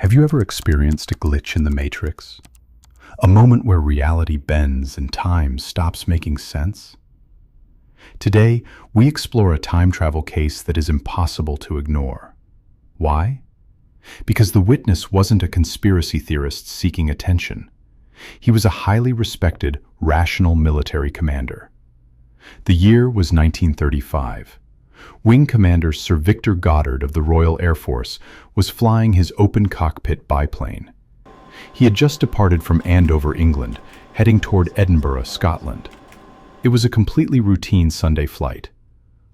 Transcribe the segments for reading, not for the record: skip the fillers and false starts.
Have you ever experienced a glitch in the Matrix? A moment where reality bends and time stops making sense? Today, we explore a time travel case that is impossible to ignore. Why? Because the witness wasn't a conspiracy theorist seeking attention. He was a highly respected, rational military commander. The year was 1935. Wing Commander Sir Victor Goddard of the Royal Air Force was flying his open-cockpit biplane. He had just departed from Andover, England, heading toward Edinburgh, Scotland. It was a completely routine Sunday flight.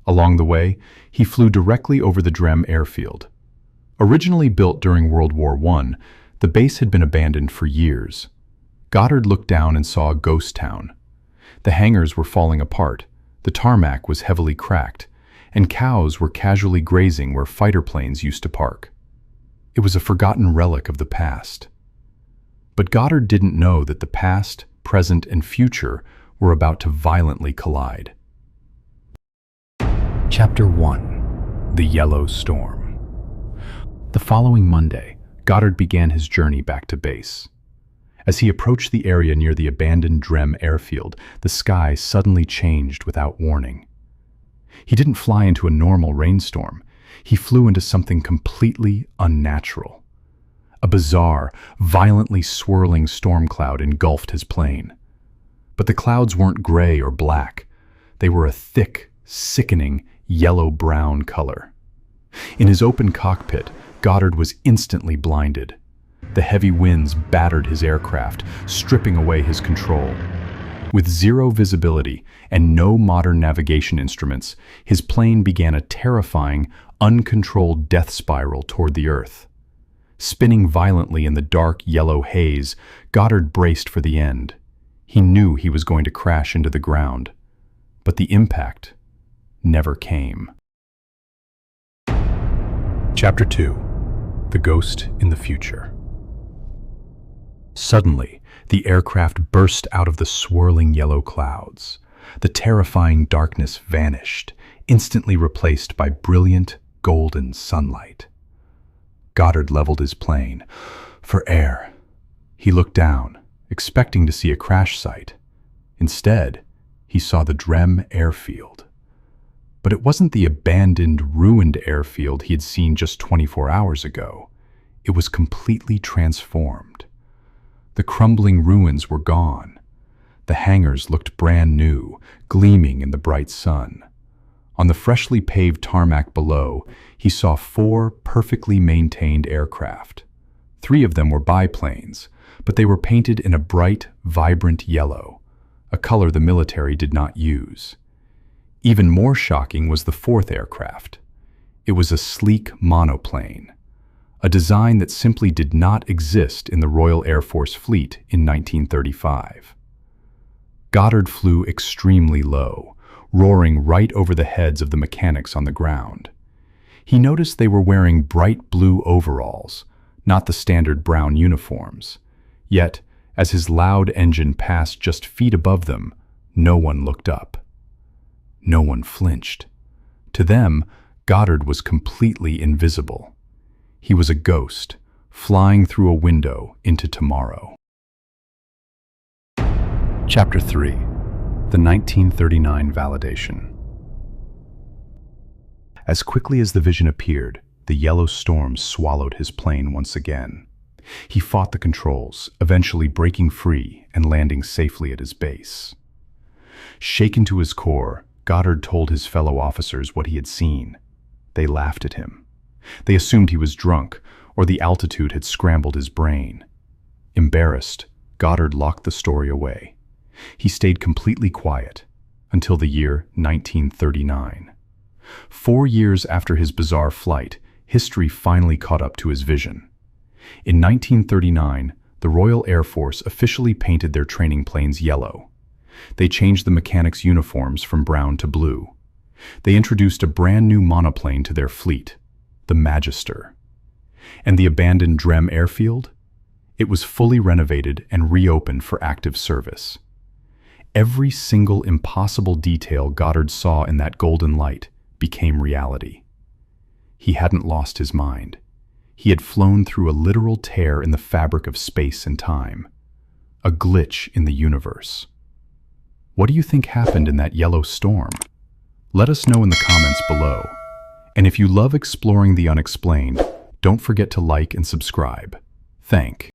Along the way, he flew directly over the Drem airfield. Originally built during World War I, the base had been abandoned for years. Goddard looked down and saw a ghost town. The hangars were falling apart, the tarmac was heavily cracked, and cows were casually grazing where fighter planes used to park. It was a forgotten relic of the past. But Goddard didn't know that the past, present, and future were about to violently collide. Chapter 1: The Yellow Storm. The following Monday, Goddard began his journey back to base. As he approached the area near the abandoned Drem airfield, the sky suddenly changed without warning. He didn't fly into a normal rainstorm. He flew into something completely unnatural. A bizarre, violently swirling storm cloud engulfed his plane. But the clouds weren't gray or black. They were a thick, sickening, yellow-brown color. In his open cockpit, Goddard was instantly blinded. The heavy winds battered his aircraft, stripping away his control. With zero visibility and no modern navigation instruments, his plane began a terrifying, uncontrolled death spiral toward the Earth. Spinning violently in the dark yellow haze, Goddard braced for the end. He knew he was going to crash into the ground, but the impact never came. Chapter 2: The Ghost in the Future. Suddenly, the aircraft burst out of the swirling yellow clouds. The terrifying darkness vanished, instantly replaced by brilliant, golden sunlight. Goddard leveled his plane for air. He looked down, expecting to see a crash site. Instead, he saw the Drem airfield. But it wasn't the abandoned, ruined airfield he had seen just 24 hours ago. It was completely transformed. The crumbling ruins were gone. The hangars looked brand new, gleaming in the bright sun. On the freshly paved tarmac below, he saw 4 perfectly maintained aircraft. 3 of them were biplanes, but they were painted in a bright, vibrant yellow, a color the military did not use. Even more shocking was the 4th aircraft. It was a sleek monoplane, a design that simply did not exist in the Royal Air Force fleet in 1935. Goddard flew extremely low, roaring right over the heads of the mechanics on the ground. He noticed they were wearing bright blue overalls, not the standard brown uniforms. Yet, as his loud engine passed just feet above them, no one looked up. No one flinched. To them, Goddard was completely invisible. He was a ghost, flying through a window into tomorrow. Chapter 3: The 1939 Validation. As quickly as the vision appeared, the yellow storm swallowed his plane once again. He fought the controls, eventually breaking free and landing safely at his base. Shaken to his core, Goddard told his fellow officers what he had seen. They laughed at him. They assumed he was drunk, or the altitude had scrambled his brain. Embarrassed, Goddard locked the story away. He stayed completely quiet until the year 1939. 4 years after his bizarre flight, history finally caught up to his vision. In 1939, the Royal Air Force officially painted their training planes yellow. They changed the mechanics' uniforms from brown to blue. They introduced a brand new monoplane to their fleet, the Magister. And the abandoned Drem airfield? It was fully renovated and reopened for active service. Every single impossible detail Goddard saw in that golden light became reality. He hadn't lost his mind. He had flown through a literal tear in the fabric of space and time, a glitch in the universe. What do you think happened in that yellow storm? Let us know in the comments below. And if you love exploring the unexplained, don't forget to like and subscribe. Thank you.